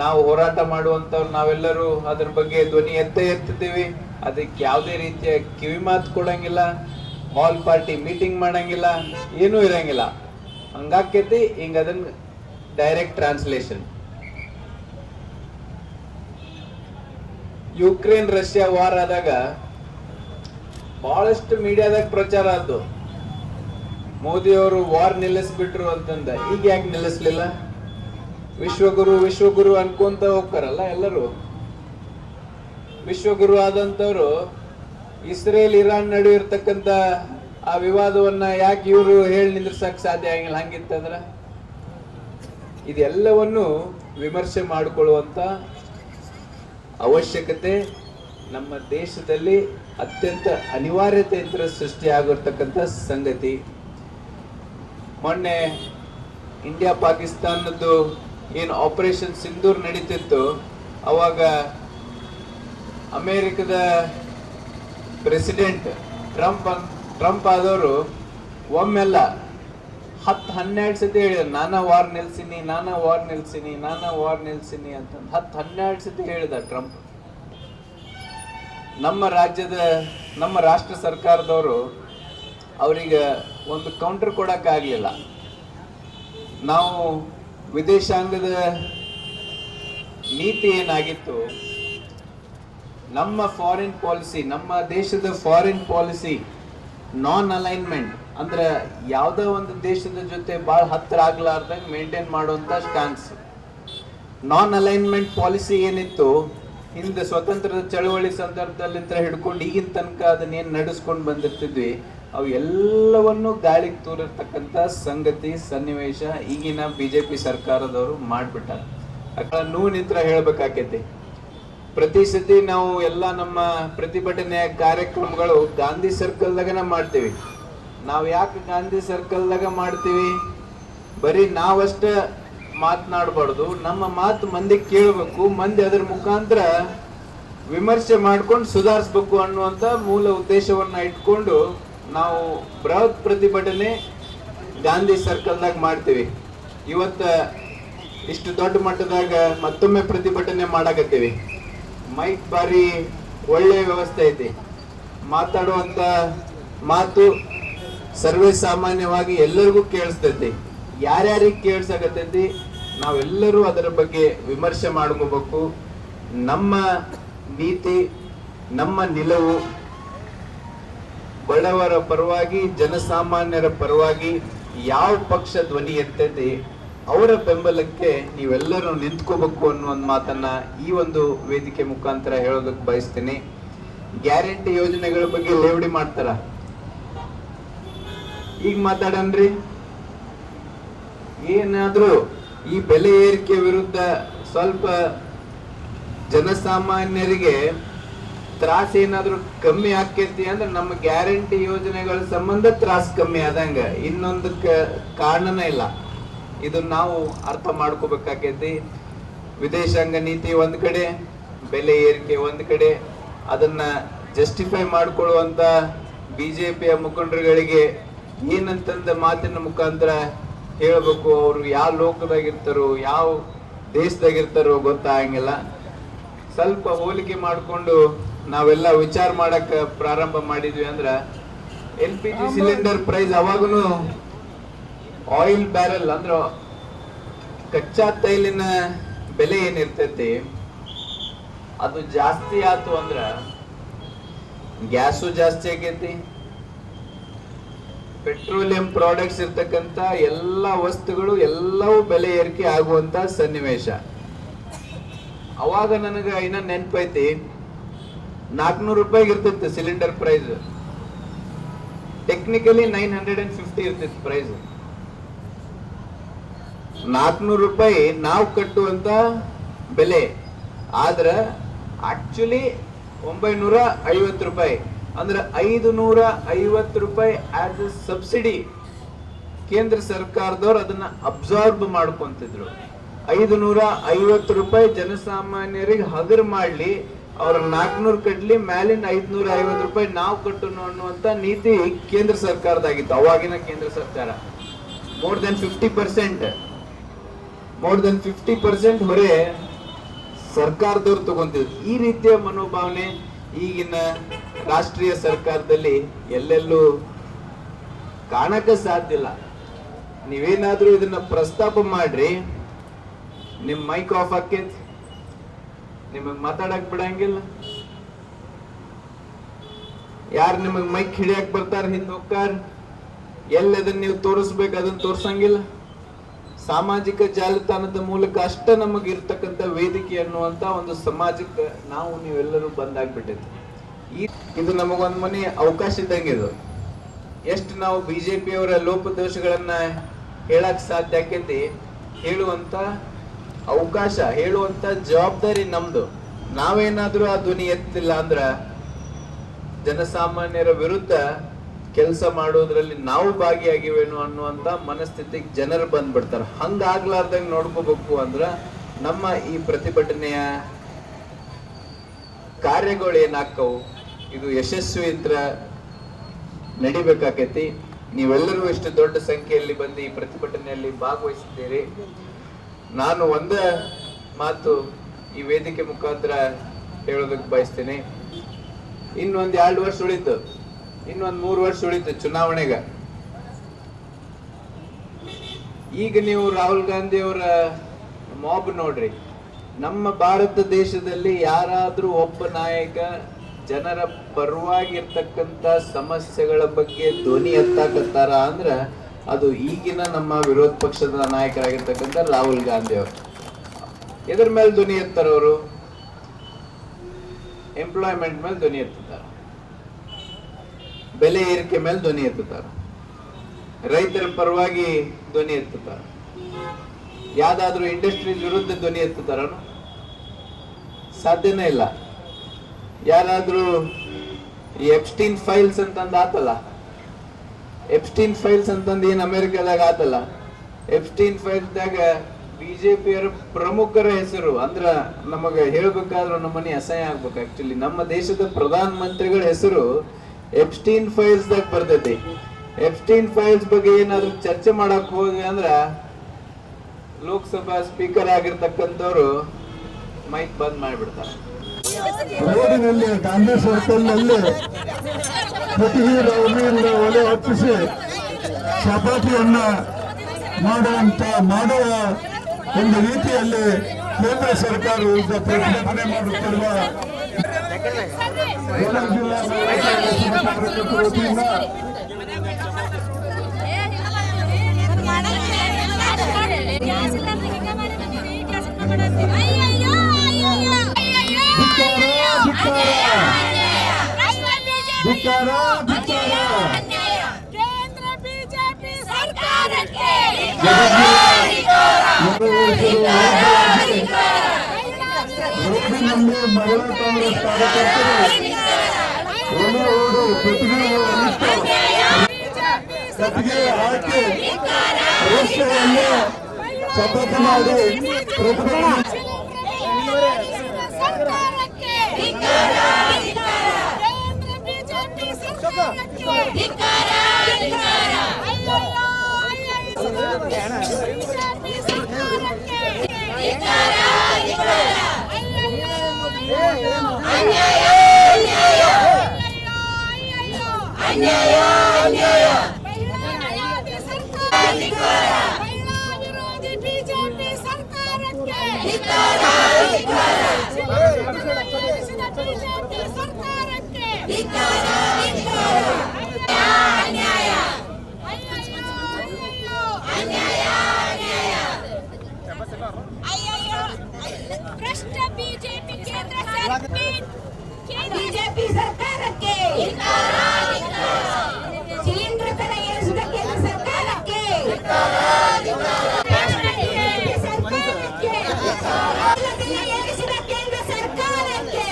ನಾವು ಹೋರಾಟ ಮಾಡುವಂತವ್ರು ನಾವೆಲ್ಲರೂ ಅದ್ರ ಬಗ್ಗೆ ಧ್ವನಿ ಎತ್ತಿದ್ದೀವಿ. ಅದಕ್ಕೆ ಯಾವುದೇ ರೀತಿಯ ಕಿವಿ ಮಾತು ಕೊಡಂಗಿಲ್ಲ, ಆಲ್ ಪಾರ್ಟಿ ಮೀಟಿಂಗ್ ಮಾಡಂಗಿಲ್ಲ, ಏನೂ ಇರಂಗಿಲ್ಲ. ಹಂಗಾಕೈತಿ ಹಿಂಗ ಅದನ್ನ direct translation. Ukraine Russia war ಆದಾಗ ಬಹಳಷ್ಟು ಮೀಡಿಯಾದಾಗ ಪ್ರಚಾರ ಆಯ್ತು, ಮೋದಿ ಅವರು ವಾರ್ ನಿಲ್ಲಿಸ್ಬಿಟ್ರು ಅಂತಂದ. ಈಗ ಯಾಕೆ ನಿಲ್ಲಿಸ್ಲಿಲ್ಲ? ವಿಶ್ವಗುರು ವಿಶ್ವಗುರು ಅನ್ಕೊಂತ ಹೋಗ್ತಾರಲ್ಲ ಎಲ್ಲರೂ. ವಿಶ್ವಗುರು ಆದಂತವ್ರು ಇಸ್ರೇಲ್ ಇರಾನ್ ನಡುವೆ ಇರ್ತಕ್ಕಂಥ ಆ ವಿವಾದವನ್ನ ಯಾಕೆ ಇವರು ಹೇಳಿ ನಿಂದ್ರಸಕ್ ಸಾಧ್ಯ ಆಗಿಲ್ಲ? ಹಂಗಿತ್ತಂದ್ರ ಇದೆಲ್ಲವನ್ನು ವಿಮರ್ಶೆ ಮಾಡಿಕೊಳ್ಳುವಂತ ಅವಶ್ಯಕತೆ ನಮ್ಮ ದೇಶದಲ್ಲಿ ಅತ್ಯಂತ ಅನಿವಾರ್ಯತೆಯಿಂದ ಸೃಷ್ಟಿಯಾಗಿರ್ತಕ್ಕಂಥ ಸಂಗತಿ. ಮೊನ್ನೆ ಇಂಡಿಯಾ ಪಾಕಿಸ್ತಾನದ್ದು ಏನು ಆಪರೇಷನ್ ಸಿಂಧೂರ್ ನಡೀತಿತ್ತು, ಅವಾಗ ಅಮೇರಿಕದ ಪ್ರೆಸಿಡೆಂಟ್ ಟ್ರಂಪ್ ಆದವರು ಒಮ್ಮೆಲ್ಲ 10-12 ಸತಿ ಹೇಳಿದ್ರು, ನಾನಾ ವಾರ್ ನಿಲ್ಸಿನಿ ಅಂತ 10-12 ಸತಿ ಹೇಳಿದ ಟ್ರಂಪ್. ನಮ್ಮ ರಾಷ್ಟ್ರ ಸರ್ಕಾರದವರು ಅವರಿಗೆ ಒಂದು ಕೌಂಟರ್ ಕೊಡಕ್ ಆಗ್ಲಿಲ್ಲ. ನಾವು ವಿದೇಶಾಂಗದ ನೀತಿ ಏನಾಗಿತ್ತು, ನಮ್ಮ ಫಾರಿನ್ ಪಾಲಿಸಿ, ನಮ್ಮ ದೇಶದ ಫಾರಿನ್ ಪಾಲಿಸಿ ನಾನ್ ಅಲೈನ್ಮೆಂಟ್ ಅಂದ್ರೆ ಯಾವುದೋ ಒಂದು ದೇಶದ ಜೊತೆ ಬಹಳ ಹತ್ತಿರ ಆಗ್ಲಾರ್ದಂಗೆ ಮೇಂಟೈನ್ ಮಾಡುವಂತ ಸ್ಟ್ಯಾನ್ಸ್. ನಾನ್ ಅಲೈನ್ಮೆಂಟ್ ಪಾಲಿಸಿ ಏನಿತ್ತು ಹಿಂದೆ ಸ್ವತಂತ್ರದ ಚಳವಳಿ ಸಂದರ್ಭದಲ್ಲಿ ಹಿಡ್ಕೊಂಡು ಈಗಿನ ತನಕ ಅದನ್ನೇನು ನಡೆಸ್ಕೊಂಡು ಬಂದಿರ್ತಿದ್ವಿ, ಅವು ಎಲ್ಲವನ್ನು ಗಾಳಿಗೆ ತೂರಿರ್ತಕ್ಕಂಥ ಸಂಗತಿ ಸನ್ನಿವೇಶ ಈಗಿನ ಬಿಜೆಪಿ ಸರ್ಕಾರದವರು ಮಾಡ್ಬಿಟ್ಟಾರ. ನೋವು ನಿಂತ್ರ ಹೇಳ್ಬೇಕಾಕೈತಿ. ಪ್ರತಿ ಸತಿ ನಾವು ಎಲ್ಲ ನಮ್ಮ ಪ್ರತಿಭಟನೆಯ ಕಾರ್ಯಕ್ರಮಗಳು ಗಾಂಧಿ ಸರ್ಕಲ್ದಾಗನ ಮಾಡ್ತೀವಿ. ನಾವು ಯಾಕೆ ಗಾಂಧಿ ಸರ್ಕಲ್ದಾಗ ಮಾಡ್ತೀವಿ? ಬರೀ ನಾವಷ್ಟ ಮಾತನಾಡಬಾರ್ದು, ನಮ್ಮ ಮಾತು ಮಂದಿ ಕೇಳಬೇಕು, ಮಂದಿ ಅದರ ಮುಖಾಂತರ ವಿಮರ್ಶೆ ಮಾಡ್ಕೊಂಡು ಸುಧಾರಿಸ್ಬೇಕು ಅನ್ನುವಂಥ ಮೂಲ ಉದ್ದೇಶವನ್ನ ಇಟ್ಕೊಂಡು ನಾವು ಬೃಹತ್ ಪ್ರತಿಭಟನೆ ಗಾಂಧಿ ಸರ್ಕಲ್ದಾಗ ಮಾಡ್ತೀವಿ. ಇವತ್ತ ಇಷ್ಟು ದೊಡ್ಡ ಮಟ್ಟದಾಗ ಮತ್ತೊಮ್ಮೆ ಪ್ರತಿಭಟನೆ ಮಾಡಾಕತ್ತೀವಿ. ಮೈಕ್ ಬಾರಿ ಒಳ್ಳೆ ವ್ಯವಸ್ಥೆ ಐತಿ, ಮಾತಾಡುವಂತ ಮಾತು ಸರ್ವೇ ಸಾಮಾನ್ಯವಾಗಿ ಎಲ್ಲರಿಗೂ ಕೇಳಿಸ್ತೈತಿ. ಯಾರ್ಯಾರಿಗೆ ಕೇಳಿಸಾಕತ್ತೈತಿ ನಾವೆಲ್ಲರೂ ಅದರ ಬಗ್ಗೆ ವಿಮರ್ಶೆ ಮಾಡ್ಕೋಬೇಕು. ನಮ್ಮ ನೀತಿ, ನಮ್ಮ ನಿಲುವು ಬಡವರ ಪರವಾಗಿ, ಜನಸಾಮಾನ್ಯರ ಪರವಾಗಿ ಯಾವ ಪಕ್ಷ ಧ್ವನಿ ಎತ್ತೈತಿ ಅವರ ಬೆಂಬಲಕ್ಕೆ ನೀವೆಲ್ಲರೂ ನಿಂತ್ಕೋಬೇಕು ಅನ್ನೋ ಒಂದು ಮಾತನ್ನ ಈ ಒಂದು ವೇದಿಕೆ ಮುಖಾಂತರ ಹೇಳೋದಕ್ಕೆ ಬಯಸ್ತೀನಿ. ಗ್ಯಾರಂಟಿ ಯೋಜನೆಗಳ ಬಗ್ಗೆ ಲೇವಡಿ ಮಾಡ್ತಾರ, ಈಗ ಮಾತಾಡನ್ರಿ. ಏನಾದ್ರೂ ಈ ಬೆಲೆ ಏರಿಕೆ ವಿರುದ್ಧ ಸ್ವಲ್ಪ ಜನಸಾಮಾನ್ಯರಿಗೆ ತ್ರಾಸ ಏನಾದ್ರೂ ಕಮ್ಮಿ ಆಕೈತಿ ಅಂದ್ರೆ ನಮ್ಮ ಗ್ಯಾರಂಟಿ ಯೋಜನೆಗಳ ಸಂಬಂಧ ತ್ರಾಸ ಕಮ್ಮಿ ಆದಂಗ ಇನ್ನೊಂದಕ್ಕೆ ಕಾರಣನೇ ಇಲ್ಲ. ಇದು ನಾವು ಅರ್ಥ ಮಾಡ್ಕೋಬೇಕಾಕೈತಿ. ವಿದೇಶಾಂಗ ನೀತಿ ಒಂದ್ ಕಡೆ, ಬೆಲೆ ಏರಿಕೆ ಒಂದ್ ಕಡೆ, ಅದನ್ನ ಜಸ್ಟಿಫೈ ಮಾಡ್ಕೊಳ್ಳುವಂತ ಬಿಜೆಪಿಯ ಮುಖಂಡರುಗಳಿಗೆ ಏನಂತಂದ ಮಾತಿನ ಮುಖಾಂತರ ಹೇಳ್ಬೇಕು. ಅವರು ಯಾವ ಲೋಕದಾಗಿರ್ತಾರೋ, ಯಾವ ದೇಶದಾಗಿರ್ತಾರೋ ಗೊತ್ತಾಗಂಗಿಲ್ಲ. ಸ್ವಲ್ಪ ಹೋಲಿಕೆ ಮಾಡಿಕೊಂಡು ನಾವೆಲ್ಲ ವಿಚಾರ ಮಾಡಕ್ ಪ್ರಾರಂಭ ಮಾಡಿದ್ವಿ ಅಂದ್ರ LPG ಸಿಲಿಂಡರ್ ಪ್ರೈಸ್ ಅವಾಗನು ಆಯಿಲ್ ಬ್ಯಾರಲ್ ಅಂದ್ರ ಕಚ್ಚಾ ತೈಲಿನ ಬೆಲೆ ಏನಿರ್ತೈತಿ ಅದು ಜಾಸ್ತಿ ಆಯ್ತು ಅಂದ್ರ ಗ್ಯಾಸು ಜಾಸ್ತಿ ಆಗೈತಿ. ಪೆಟ್ರೋಲಿಯಂ ಪ್ರಾಡಕ್ಟ್ಸ್ ಇರ್ತಕ್ಕಂಥ ಎಲ್ಲ ವಸ್ತುಗಳು ಎಲ್ಲವೂ ಬೆಲೆ ಏರಿಕೆ ಆಗುವಂತ ಸನ್ನಿವೇಶ. ಅವಾಗ ನನಗ ಇನ್ನ ನೆನಪೈತಿ, 400 ರೂಪಾಯಿಗೆ ಇರ್ತಿತ್ತು ಸಿಲಿಂಡರ್ ಪ್ರೈಸ್. ಟೆಕ್ನಿಕಲಿ 950 ಇರ್ತಿತ್ತು ಪ್ರೈಸ್. 400 ರೂಪಾಯಿ ನಾವು ಕಟ್ಟುವಂತ ಬೆಲೆ, ಆದ್ರ ಆಕ್ಚುಲಿ 950 ರೂಪಾಯಿ ಅಂದ್ರೆ 550 ರೂಪಾಯಿ ಆಸ್ ಎ ಸಬ್ಸಿಡಿ ಕೇಂದ್ರ ಸರ್ಕಾರದವ್ರು ಅದನ್ನ ಅಬ್ಸಾರ್ಬ್ ಮಾಡ್ಕೊಂತಿದ್ರು. 550 ರೂಪಾಯಿ ಜನಸಾಮಾನ್ಯರಿಗೆ ಹಗರ್ ಮಾಡ್ಲಿ, ಅವ್ರ 400 ಕಟ್ಲಿ, ಮ್ಯಾಲಿನ 550 ರೂಪಾಯಿ ನಾವು ಕಟ್ಟೋಣ ಅನ್ನುವಂತ ನೀತಿ ಕೇಂದ್ರ ಸರ್ಕಾರದಾಗಿತ್ತು. ಅವಾಗಿನ ಕೇಂದ್ರ ಸರ್ಕಾರ ಮೋರ್ ದೆನ್ 50% ಹೊರೆ ಸರ್ಕಾರದವ್ರು ತಗೊಂತಿದ್ರು. ಈ ರೀತಿಯ ಮನೋಭಾವನೆ ಈಗಿನ ರಾಷ್ಟ್ರೀಯ ಸರ್ಕಾರದಲ್ಲಿ ಎಲ್ಲೆಲ್ಲೂ ಕಾಣಕ ಸಾಧ್ಯ ಇಲ್ಲ. ನೀವೇನಾದ್ರೂ ಇದನ್ನ ಪ್ರಸ್ತಾಪ ಮಾಡ್ರಿ, ನಿಮ್ ಮೈಕ್ ಆಫ್ ಆಕೇತಿ, ನಿಮಗ್ ಮಾತಾಡಕ್ ಬಿಡಂಗಿಲ್ಲ. ಯಾರು ನಿಮಗ್ ಮೈಕ್ ಹಿಡಿಯಕ್ ಬರ್ತಾರ ಹಿಂದ್ ಹೋಗ್ತಾರ, ಎಲ್ಲಿ ಅದನ್ನ ನೀವು ತೋರಿಸ್ಬೇಕು ಅದನ್ನ ತೋರ್ಸಂಗಿಲ್ಲ. ಸಾಮಾಜಿಕ ಜಾಲತಾಣದ ಮೂಲಕ ಅಷ್ಟ ನಮಗ್ ಇರ್ತಕ್ಕಂಥ ವೇದಿಕೆ ಅನ್ನುವಂತ ಒಂದು ಸಮಾಜಕ್ಕೆ ನಾವು ನೀವೆಲ್ಲರೂ ಬಂದಾಗ್ಬಿಟ್ಟೈತಿ. ಇದು ನಮಗೊಂದ್ ಮನೆ ಅವಕಾಶ ಇದ್ದಂಗೆ. ಇದು ಎಷ್ಟು ನಾವು ಬಿಜೆಪಿಯವರ ಲೋಪದೋಷಗಳನ್ನ ಹೇಳಕ್ ಸಾಧ್ಯ ಆಕೈತಿ, ಹೇಳುವಂತ ಅವಕಾಶ, ಹೇಳುವಂತ ಜವಾಬ್ದಾರಿ ನಮ್ದು. ನಾವೇನಾದ್ರೂ ಆ ಧ್ವನಿ ಎತ್ತಿಲ್ಲ ಅಂದ್ರ ಜನಸಾಮಾನ್ಯರ ವಿರುದ್ಧ ಕೆಲಸ ಮಾಡೋದ್ರಲ್ಲಿ ನಾವು ಭಾಗಿಯಾಗಿವೇನು ಅನ್ನುವಂತ ಮನಸ್ಥಿತಿಗೆ ಜನರು ಬಂದ್ಬಿಡ್ತಾರ. ಹಂಗಾಗ್ಲಾರ್ದಂಗ್ ನೋಡ್ಕೋಬೇಕು ಅಂದ್ರ ನಮ್ಮ ಈ ಪ್ರತಿಭಟನೆಯ ಕಾರ್ಯಗಳು ಏನಾಕ್ಕವು, ಇದು ಯಶಸ್ವಿಯಿಂದ ನಡಿಬೇಕಾಕೈತಿ. ನೀವೆಲ್ಲರೂ ಇಷ್ಟು ದೊಡ್ಡ ಸಂಖ್ಯೆಯಲ್ಲಿ ಬಂದು ಈ ಪ್ರತಿಭಟನೆಯಲ್ಲಿ ಭಾಗವಹಿಸಿದ್ದೀರಿ. ನಾನು ಒಂದ ಮಾತು ಈ ವೇದಿಕೆ ಮುಖಾಂತರ ಹೇಳೋದಕ್ಕೆ ಬಯಸ್ತೇನೆ. ಇನ್ನೊಂದ್ 2 ವರ್ಷ ಉಳಿತು, ಇನ್ನೊಂದ್ 3 ವರ್ಷ ಉಳಿತು ಚುನಾವಣೆಗ. ಈಗ ನೀವು ರಾಹುಲ್ ಗಾಂಧಿ ಅವರ ಮಾಬ್ ನೋಡ್ರಿ. ನಮ್ಮ ಭಾರತ ದೇಶದಲ್ಲಿ ಯಾರಾದ್ರೂ ಒಬ್ಬ ನಾಯಕ ಜನರ ಪರವಾಗಿರ್ತಕ್ಕಂಥ ಸಮಸ್ಯೆಗಳ ಬಗ್ಗೆ ಧ್ವನಿ ಎತ್ತಾಕತ್ತಾರ ಅಂದ್ರ ಅದು ಈಗಿನ ನಮ್ಮ ವಿರೋಧ ಪಕ್ಷದ ನಾಯಕರಾಗಿರ್ತಕ್ಕಂಥ ರಾಹುಲ್ ಗಾಂಧಿ ಅವರು. ಎದ್ರ ಮೇಲೆ ಧ್ವನಿ ಎತ್ತಾರ ಅವರು? ಎಂಪ್ಲಾಯ್ಮೆಂಟ್ ಮೇಲೆ ಧ್ವನಿ ಎತ್ತುತ್ತಾರ, ಬೆಲೆ ಏರಿಕೆ ಮೇಲೆ ಧ್ವನಿ ಎತ್ತುತ್ತಾರ, ರೈತರ ಪರವಾಗಿ ಧ್ವನಿ ಎತ್ತುತ್ತಾರ. ಯಾವ್ದಾದ್ರು ಇಂಡಸ್ಟ್ರೀಸ್ ವಿರುದ್ಧ ಧ್ವನಿ ಎತ್ತುತ್ತಾರ? ಸಾಧ್ಯನೇ ಇಲ್ಲ. ಯಾರಾದ್ರೂ ಈ ಎಪ್ಸ್ಟೀನ್ ಫೈಲ್ಸ್ ಅಂತಂದ್ ಆತಲ್ಲ, ಎಪ್ಸ್ಟೀನ್ ಫೈಲ್ಸ್ ಅಂತಂದ್ ಏನ್ ಅಮೆರಿಕದಾಗ ಆತಲ್ಲ, ಎಪ್ಸ್ಟೀನ್ ಫೈಲ್ಸ್ ದಾಗ ಬಿಜೆಪಿಯರ ಪ್ರಮುಖರ ಹೆಸರು ಅಂದ್ರ ನಮಗ ಹೇಳ್ಬೇಕಾದ್ರೂ ನಮ್ಮನೆ ಅಸಹ್ಯ ಆಗ್ಬೇಕು. ಆಕ್ಚುಲಿ ನಮ್ಮ ದೇಶದ ಪ್ರಧಾನ ಮಂತ್ರಿಗಳ ಹೆಸರು ಎಪ್ಸ್ಟೀನ್ ಫೈಲ್ಸ್ ದಾಗ ಬರ್ತೈತಿ. ಎಪ್ಸ್ಟೀನ್ ಫೈಲ್ಸ್ ಬಗ್ಗೆ ಏನಾದ್ರು ಚರ್ಚೆ ಮಾಡಕ್ ಹೋದ್ವಿ ಅಂದ್ರ ಲೋಕಸಭಾ ಸ್ಪೀಕರ್ ಆಗಿರ್ತಕ್ಕಂಥವ್ರು ಮೈಕ್ ಬಂದ್ ಮಾಡಿಬಿಡ್ತಾರೆ. ರೋಡಿನಲ್ಲಿ ಗಾಂಧಿ ಸರ್ಕಲ್ನಲ್ಲಿ ಪ್ರತಿಹೀನ ಒಲೆ ಹಚ್ಚಿಸಿ ಚಪಾತಿಯನ್ನ ಮಾಡುವ ಒಂದು ರೀತಿಯಲ್ಲಿ ಕೇಂದ್ರ ಸರ್ಕಾರ ವಿರುದ್ಧ ಪ್ರತಿಭಟನೆ ಮಾಡುತ್ತಿರುವ ಕೋಲಾರ ಜಿಲ್ಲಾ ವತಿಯಿಂದ ಕೇಂದ್ರ ಬಿಜೆಪಿ ಸರ್ಕಾರಕ್ಕೆ ರೋಡಿನಲ್ಲಿ ಮಹಿಳಾ ಕಾಂಗ್ರೆಸ್ ಕಾರ್ಯಕರ್ತರು ಕಟ್ಟಿಗೆ ಹಾಕಿ ರಸ್ತೆಯಲ್ಲಿ ಚಪಾತಿ ಮಾಡಿ ಪ್ರತಿಭಟನೆ ವಿರೋಧಿ ಬಿಜೆಪಿ ಸರ್ಕಾರಕ್ಕೆ ಭ್ರಷ್ಟ ಬಿಜೆಪಿ ಬಿಜೆಪಿ ಸರ್ಕಾರಕ್ಕೆ ಸಿಲಿಂಡರ್ ಬೆಲೆ ಏರಿಸಿದ ಕೇಂದ್ರ ಸರ್ಕಾರಕ್ಕೆ ಏರಿಸಿದ ಕೇಂದ್ರ ಸರ್ಕಾರಕ್ಕೆ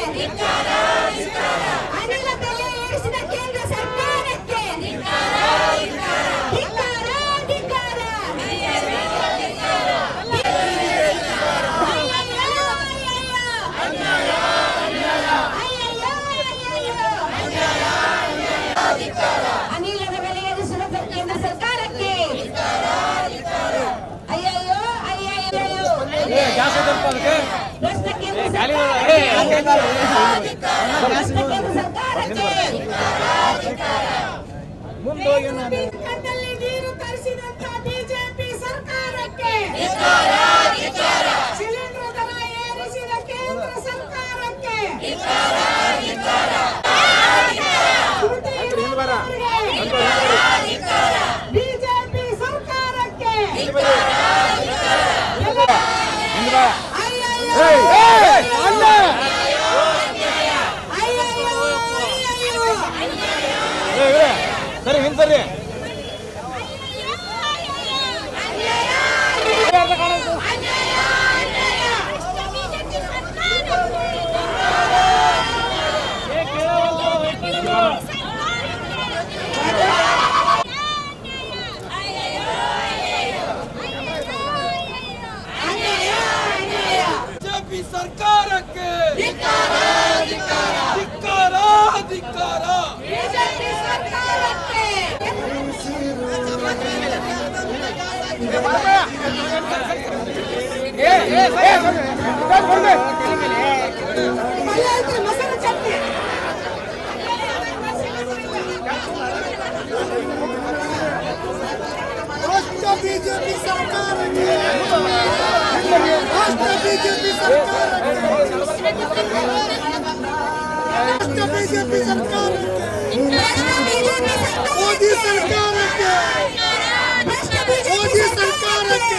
ಅನಿಲ ಬೆಲೆ ಏರಿಸಿದ ಕೇಂದ್ರ ಸರ್ಕಾರಕ್ಕೆ ಕಣ್ಣಲ್ಲಿ ನೀರು ತರಿಸಿದಂತ ಬಿಜೆಪಿ ಸರ್ಕಾರಕ್ಕೆ, ಸಿಲಿಂಡರ್ ದರ ಏರಿಸಿದ ಕೇಂದ್ರ ಸರ್ಕಾರಕ್ಕೆ, ಬಿಜೆಪಿ ಸರ್ಕಾರಕ್ಕೆ ಬಿಜೆಪಿ ಸರ್ಕಾರಕ್ಕೆ ಧಿಕ್ಕಾರ, ಧಿಕ್ಕಾರ. ಬಿಜೆಪಿ ಸರ್ಕಾರಕ್ಕೆ ಮೊಸರು ಚಟ್ನಿ ಬಿಜೆಪಿ ಸರ್ಕಾರಕ್ಕೆ, ಬಿಜೆಪಿ ಸರ್ಕಾರಕ್ಕೆ, ಬಿಜೆಪಿ ಸರ್ಕಾರಕ್ಕೆ, ಮೋದಿ ಸರ್ಕಾರಕ್ಕೆ, ಮೋದಿ ಸರ್ಕಾರಕ್ಕೆ,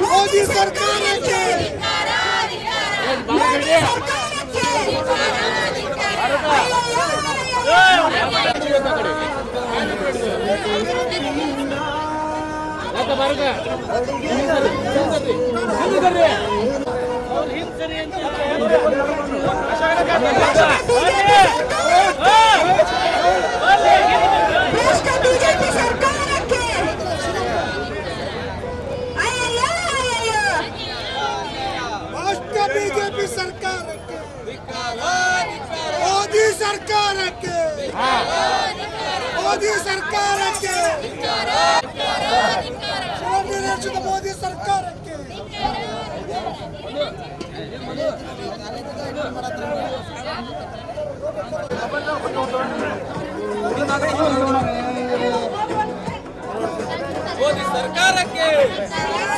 ಮೋದಿ ಸರ್ಕಾರಕ್ಕೆ. ಬಿಜೆಪಿ ಸರ್ಕಾರಕ್ಕೆ ರಾಷ್ಟ್ರ ಬಿಜೆಪಿ ಸರ್ಕಾರಕ್ಕೆ, ಮೋದಿ ಸರ್ಕಾರಕ್ಕೆ, ಮೋದಿ ಸರ್ಕಾರಕ್ಕೆ, ದೇಶದ ಮೋದಿ ಸರ್ಕಾರಕ್ಕೆ. ಮೋದಿ ಸರ್ಕಾರಕ್ಕೆ,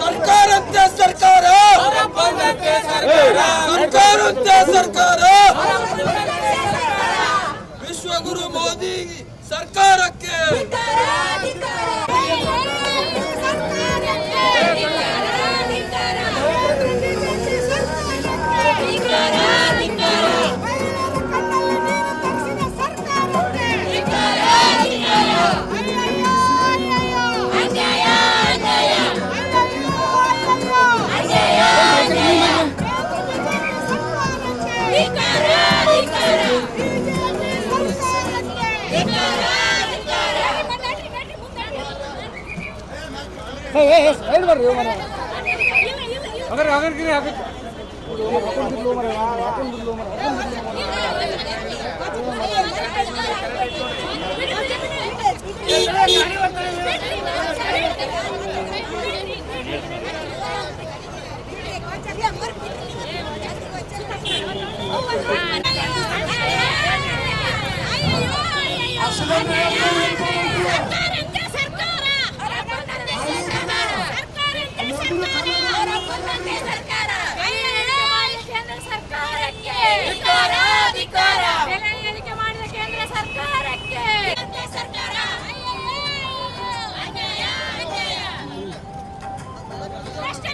ಸರ್ಕಾರಂತೆ ಸರ್ಕಾರ, ಸರ್ಕಾರಂತೆ ಸರ್ಕಾರ, ವಿಶ್ವಗುರು ಮೋದಿ ಸರ್ಕಾರಕ್ಕೆ.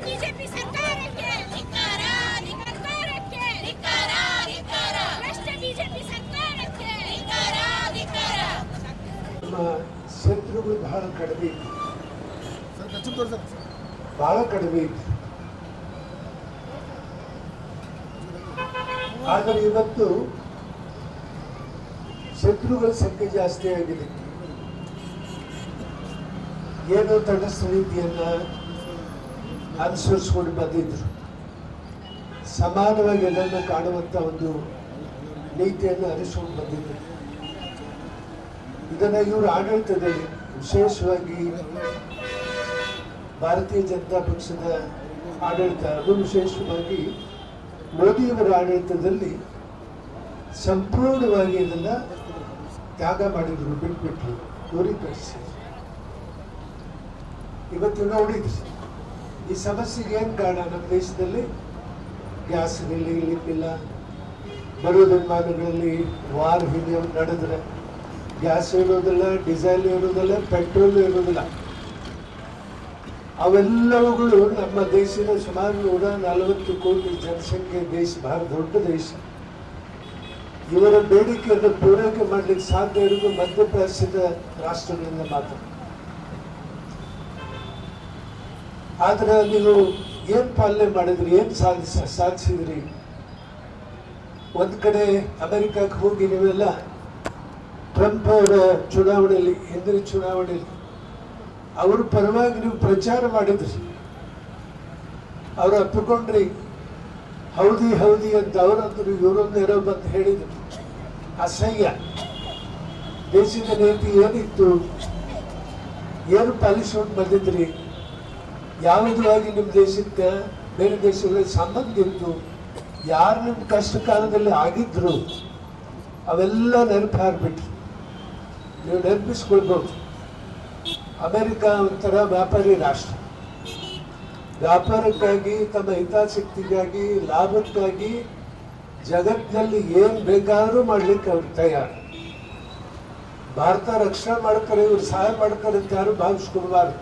ಬಿಜೆಪಿ ಸರ್ಕಾರಕ್ಕೆ ಧಿಕ್ಕಾರ, ಬಿಜೆಪಿ ಸರ್ಕಾರಕ್ಕೆ ಧಿಕ್ಕಾರ, ಧಿಕ್ಕಾರ. ನಮ್ಮ ಶತ್ರುಗಳು ಬಹಳ ಕಡಿಮೆ ಇತ್ತು, ಬಹಳ ಕಡಿಮೆ ಇತ್ತು. ಆದರೆ ಇವತ್ತು ಶತ್ರುಗಳ ಸಂಖ್ಯೆ ಜಾಸ್ತಿ ಆಗಿದೆ. ಏನೋ ತಟಸ್ಥ ನೀತಿಯನ್ನ ಅನುಸರಿಸ್ಕೊಂಡು ಬಂದಿದ್ರು, ಸಮಾನವಾಗಿ ಎಲ್ಲರನ್ನ ಕಾಣುವಂತ ಒಂದು ನೀತಿಯನ್ನು ಅನುಸರಿಸ್ಕೊಂಡು ಬಂದಿದ್ರು. ಇದನ್ನ ಇವರು ಆಡಳಿತದಲ್ಲಿ ವಿಶೇಷವಾಗಿ ಭಾರತೀಯ ಜನತಾ ಪಕ್ಷದ ಆಡಳಿತ, ಅದು ವಿಶೇಷವಾಗಿ ಮೋದಿಯವರ ಆಡಳಿತದಲ್ಲಿ ಸಂಪೂರ್ಣವಾಗಿ ಇದನ್ನು ತ್ಯಾಗ ಮಾಡಿದ್ರು, ಬಿಟ್ಬಿಟ್ರು, ದೂರೀಕರಿಸಿದ್ರು. ಇವತ್ತು ನೋಡಿದ್ರಿ ಈ ಸಮಸ್ಯೆಗೆ ಏನು ಕಾರಣ? ನಮ್ಮ ದೇಶದಲ್ಲಿ ಗ್ಯಾಸ್ ಇರಲಿಕ್ಕಿಲ್ಲ, ಬರುವ ವಿಮಾನಗಳಲ್ಲಿ ವಾರ್ ಹೀಗೆ ನಡೆದ್ರೆ ಗ್ಯಾಸ್ ಇರೋದಿಲ್ಲ, ಡೀಸೆಲ್ ಇರೋದಿಲ್ಲ, ಪೆಟ್ರೋಲ್ ಇರೋದಿಲ್ಲ. ಅವೆಲ್ಲವುಗಳು ನಮ್ಮ ದೇಶದ ಸುಮಾರು 140 ಕೋಟಿ ಜನಸಂಖ್ಯೆ ದೇಶ, ಬಹಳ ದೊಡ್ಡ ದೇಶ. ಇವರ ಬೇಡಿಕೆಯನ್ನು ಪೂರೈಕೆ ಮಾಡಲಿಕ್ಕೆ ಸಾಧ್ಯ ಇರೋದು ಮಧ್ಯಪ್ರಾಚ್ಯದ ರಾಷ್ಟ್ರಗಳಿಂದ ಮಾತ್ರ. ಆದ್ರೆ ನೀವು ಏನ್ ಪಾಲನೆ ಮಾಡಿದ್ರಿ, ಏನ್ ಸಾಧಿಸಿದ್ರಿ? ಒಂದ್ ಕಡೆ ಅಮೆರಿಕಕ್ಕೆ ಹೋಗಿ ನೀವೆಲ್ಲ ಟ್ರಂಪ್ ಅವರ ಚುನಾವಣೆಯಲ್ಲಿ, ಹಿಂದಿನ ಚುನಾವಣೆಯಲ್ಲಿ ಅವ್ರ ಪರವಾಗಿ ನೀವು ಪ್ರಚಾರ ಮಾಡಿದ್ರಿ. ಅವ್ರು ಅಪ್ಪಿಕೊಂಡ್ರಿ, ಹೌದಿ ಹೌದಿ ಅಂತ ಅವರಂದ್ರು, ಇವರೊಂದೇನೋ ಬಂದು ಹೇಳಿದ್ರು. ಅಸಹ್ಯ. ದೇಶದ ನೀತಿ ಏನಿತ್ತು, ಏನು ಪಾಲಿಸ್ಕೊಂಡು ಬಂದಿದ್ರಿ, ಯಾವುದಾಗಿ ನಿಮ್ಮ ದೇಶಕ್ಕೆ ಬೇರೆ ದೇಶಗಳ ಸಂಬಂಧ ಇತ್ತು, ಯಾರು ನಿಮ್ಮ ಕಷ್ಟ ಕಾಲದಲ್ಲಿ ಆಗಿದ್ರು ಅವೆಲ್ಲ ನೆನಪು ಹಾರ್ಬಿಟ್ರು. ನೀವು ನೆನಪಿಸ್ಕೊಳ್ಬೋದು. ಅಮೆರಿಕ ಒಂಥರ ವ್ಯಾಪಾರಿ ರಾಷ್ಟ್ರ. ವ್ಯಾಪಾರಕ್ಕಾಗಿ, ತಮ್ಮ ಹಿತಾಸಕ್ತಿಗಾಗಿ, ಲಾಭಕ್ಕಾಗಿ ಜಗತ್ತಿನಲ್ಲಿ ಏನು ಬೇಕಾದರೂ ಮಾಡ್ಲಿಕ್ಕೆ ಅವ್ರು ತಯಾರು. ಭಾರತ ರಕ್ಷಣೆ ಮಾಡ್ತಾರೆ, ಇವ್ರು ಸಹಾಯ ಮಾಡ್ತಾರೆ ಅಂತ ಯಾರು ಭಾವಿಸ್ಕೊಳ್ಬಾರ್ದು.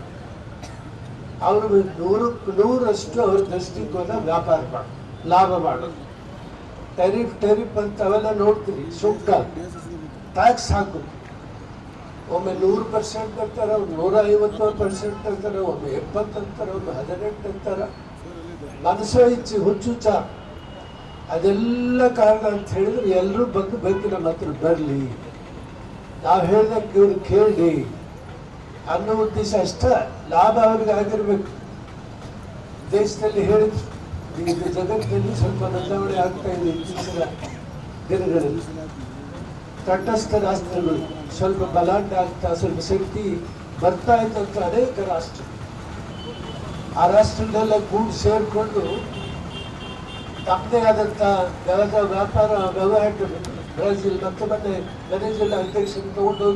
ಅವರು 100% ಅವ್ರ ದೃಷ್ಟಿಕೋನ ವ್ಯಾಪಾರ ಮಾಡೋದು, ಲಾಭ ಮಾಡೋದು. ಟೆರಿಫ್ ಅಂತ ಅವೆಲ್ಲ ನೋಡ್ತೀವಿ. ಸುಂಕ, ಟ್ಯಾಕ್ಸ್ ಹಾಕೋದು. ಒಮ್ಮೆ 100% ಅಂತಾರೆ, ಅವ್ರು 150% ಅಂತಾರೆ, ಒಮ್ಮೆ 70 ಅಂತಾರೆ, ಒಮ್ಮೆ 18 ಅಂತಾರೆ. ಮನಸ್ಸೋ ಇಚ್ಛೆ, ಹುಚ್ಚುಚ್ಚ. ಅದೆಲ್ಲ ಕಾರಣ ಅಂತ ಹೇಳಿದ್ರೆ ಎಲ್ಲರೂ ಬಂದು ನಮ್ಮ ಹತ್ರ ಬರಲಿ, ನಾವು ಹೇಳ್ದಂಗೆ ಇವ್ರು ಕೇಳಿ ಅನ್ನೋ ಉದ್ದೇಶ ಅಷ್ಟ. ಲಾಭ ಅವ್ರಿಗೆ ಆಗಿರ್ಬೇಕು. ದೇಶದಲ್ಲಿ ಹೇಳಿದ್ರು, ಈಗ ಜಗತ್ತಿನಲ್ಲಿ ಸ್ವಲ್ಪ ಬದಲಾವಣೆ ಆಗ್ತಾ ಇದೆ ಇತ್ತೀಚಿನ ದಿನಗಳಲ್ಲಿ. ತಟಸ್ಥ ರಾಷ್ಟ್ರಗಳು ಸ್ವಲ್ಪ ಬಲಾಢ್ಯ ಆಗ್ತಾ, ಸ್ವಲ್ಪ ಶಕ್ತಿ ಬರ್ತಾ ಇದ್ದಂಥ ಅನೇಕ ರಾಷ್ಟ್ರ, ಆ ರಾಷ್ಟ್ರಗಳೆಲ್ಲ ಕೂಡಿ ಸೇರಿಕೊಂಡು ತಮ್ಮದೇ ಆದಂಥ ವ್ಯಾಪಾರ ವ್ಯವಹಾರ, ಬ್ರೆಜಿಲ್ ಮತ್ತೆ ಮೊನ್ನೆ ವೆನೆಜುವೆಲಾ ಅಧ್ಯಕ್ಷರು ತಗೊಂಡು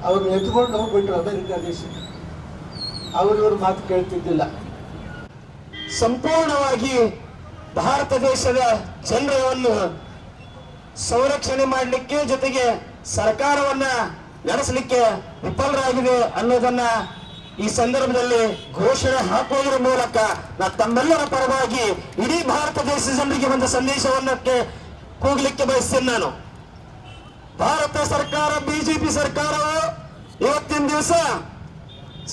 ಅವರು ಎತ್ಕೊಂಡು ಹೋಗ್ಬಿಟ್ರು ಅಮೆರಿಕ ದೇಶಕ್ಕೆ. ಅವ್ರಿವ್ರ ಮಾತು ಕೇಳ್ತಿದ್ದಿಲ್ಲ. ಸಂಪೂರ್ಣವಾಗಿ ಭಾರತ ದೇಶದ ಜನರನ್ನು ಸಂರಕ್ಷಣೆ ಮಾಡಲಿಕ್ಕೆ, ಜೊತೆಗೆ ಸರ್ಕಾರವನ್ನ ನಡೆಸಲಿಕ್ಕೆ ವಿಫಲರಾಗಿದೆ ಅನ್ನೋದನ್ನ ಈ ಸಂದರ್ಭದಲ್ಲಿ ಘೋಷಣೆ ಹಾಕುವುದರ ಮೂಲಕ ತಮ್ಮೆಲ್ಲರ ಪರವಾಗಿ ಇಡೀ ಭಾರತ ದೇಶದ ಜನರಿಗೆ ಒಂದು ಸಂದೇಶವನ್ನಕ್ಕೆ ಕೂಗಲಿಕ್ಕೆ ಬಯಸ್ತೇನೆ ನಾನು. ಭಾರತ ಸರ್ಕಾರ, ಬಿಜೆಪಿ ಸರ್ಕಾರವು ಇವತ್ತಿನ ದಿವಸ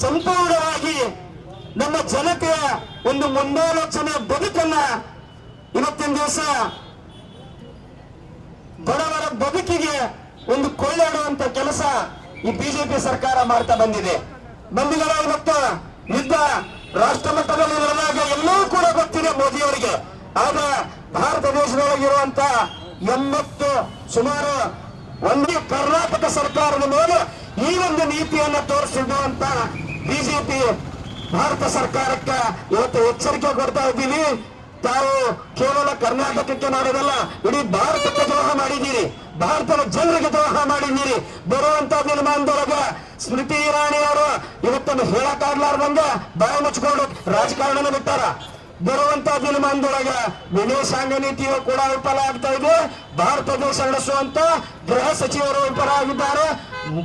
ಸಂಪೂರ್ಣವಾಗಿ ನಮ್ಮ ಜನತೆಯ ಒಂದು ಮುಂದಾಲೋಚನೆ ಬದುಕನ್ನ ಇವತ್ತಿನ ದಿವಸ ಬಡವರ ಬದುಕಿಗೆ ಒಂದು ಕೊಳ್ಳಾಡುವಂತ ಕೆಲಸ ಈ ಬಿಜೆಪಿ ಸರ್ಕಾರ ಮಾಡ್ತಾ ಬಂದಿದೆ. ಬಂದಿಗಳ ಇವತ್ತು ಯುದ್ಧ ರಾಷ್ಟ್ರ ಮಟ್ಟದಲ್ಲಿ ನಡೆದಾಗ ಎಲ್ಲವೂ ಕೂಡ ಗೊತ್ತಿದೆ ಮೋದಿಯವರಿಗೆ. ಆದ್ರೆ ಭಾರತ ದೇಶದೊಳಗಿರುವಂತ 80 ಸುಮಾರು ಒಂದು ಕರ್ನಾಟಕ ಸರ್ಕಾರದ ಮೇಲೆ ಈ ಒಂದು ನೀತಿಯನ್ನು ತೋರಿಸಿರುವಂತ ಬಿಜೆಪಿ ಭಾರತ ಸರ್ಕಾರಕ್ಕೆ ಇವತ್ತು ಎಚ್ಚರಿಕೆ ಕೊಡ್ತಾ ಇದ್ದೀವಿ. ತಾವು ಕೇವಲ ಕರ್ನಾಟಕಕ್ಕೆ ಮಾಡೋದಲ್ಲ, ಇಡೀ ಭಾರತಕ್ಕೆ ದ್ರೋಹ ಮಾಡಿದ್ದೀರಿ, ಭಾರತದ ಜನರಿಗೆ ದ್ರೋಹ ಮಾಡಿದ್ದೀರಿ. ಬರುವಂತ ದಿನಮಾನದೊಳಗ ಸ್ಮೃತಿ ಇರಾನಿ ಅವರು ಇವತ್ತನ್ನು ಹೇಳಕ್ಕಾಗ್ಲಾರ್ದಂಗ ಬಾಯಿ ಮುಚ್ಕೊಂಡು ರಾಜಕಾರಣನ ಬಿಟ್ಟಾರ. ಬರುವಂತ ದಿನಮಾನದೊಳಗ ವಿದೇಶಾಂಗ ನೀತಿಯು ಕೂಡ ವಿಫಲ ಆಗ್ತಾ ಇದೆ. ಭಾರತ ದೇಶ ನಡೆಸುವಂತ ಗೃಹ ಸಚಿವರು ವಿಫಲರಾಗಿದ್ದಾರೆ,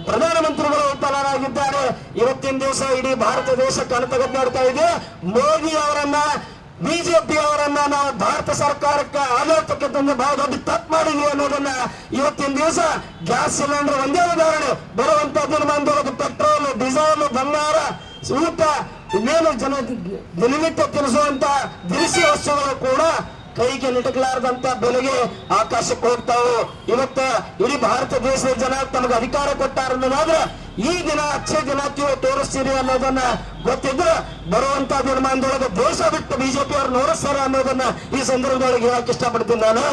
ಪ್ರಧಾನಮಂತ್ರಿಗಳು ವಿಫಲರಾಗಿದ್ದಾರೆ. ಇವತ್ತಿನ ದಿವಸ ಇಡೀ ಭಾರತ ದೇಶ ಕಣತಗದ್ದು ನೋಡ್ತಾ ಇದೆ. ಮೋದಿ ಅವರನ್ನ, ಬಿಜೆಪಿ ಅವರನ್ನ ನಾವು ಭಾರತ ಸರ್ಕಾರಕ್ಕೆ ಆಡಳಿತಕ್ಕೆ ತಂದು ಬಹಳ ದೊಡ್ಡ ತಪ್ಪು ಮಾಡಿದ್ವಿ ಅನ್ನೋದನ್ನ ಇವತ್ತಿನ ದಿವಸ ಗ್ಯಾಸ್ ಸಿಲಿಂಡರ್ ಒಂದೇ ಉದಾಹರಣೆ. ಬರುವಂತ ದಿನಮಾನದೊಳಗೆ ಪೆಟ್ರೋಲ್, ಡೀಸೆಲ್, ಬಂಗಾರ, ಊಟ, ಇನ್ನೇನು ದಿನನಿತ್ಯ ತಿನ್ನಿಸುವಂತ ದಿನಸಿ ವಸ್ತುಗಳು ಕೂಡ ಕೈಗೆ ನಿಟಕಲಾರದಂತ ಬೆಲೆಗೆ ಆಕಾಶಕ್ಕೆ ಹೋಗ್ತಾವು. ಇವತ್ತು ಇಡೀ ಭಾರತ ದೇಶದ ಜನ ತಮಗೆ ಅಧಿಕಾರ ಕೊಟ್ಟಾರ ಅನ್ನೋದಾದ್ರೆ ಈ ದಿನ ಅಚ್ಚೆ ದಿನ ತೋರಿಸ್ತೀರಿ ಅನ್ನೋದನ್ನ ಗೊತ್ತಿದ್ರೆ ಬರುವಂತ ದಿನಮಾನದೊಳಗೆ ದೇಶ ಬಿಟ್ಟು ಬಿಜೆಪಿ ಅವ್ರು ನೋಡಿಸ್ತಾರ ಅನ್ನೋದನ್ನ ಈ ಸಂದರ್ಭದೊಳಗೆ ಹೇಳಕ್ ಇಷ್ಟಪಡ್ತೀನಿ ನಾನು.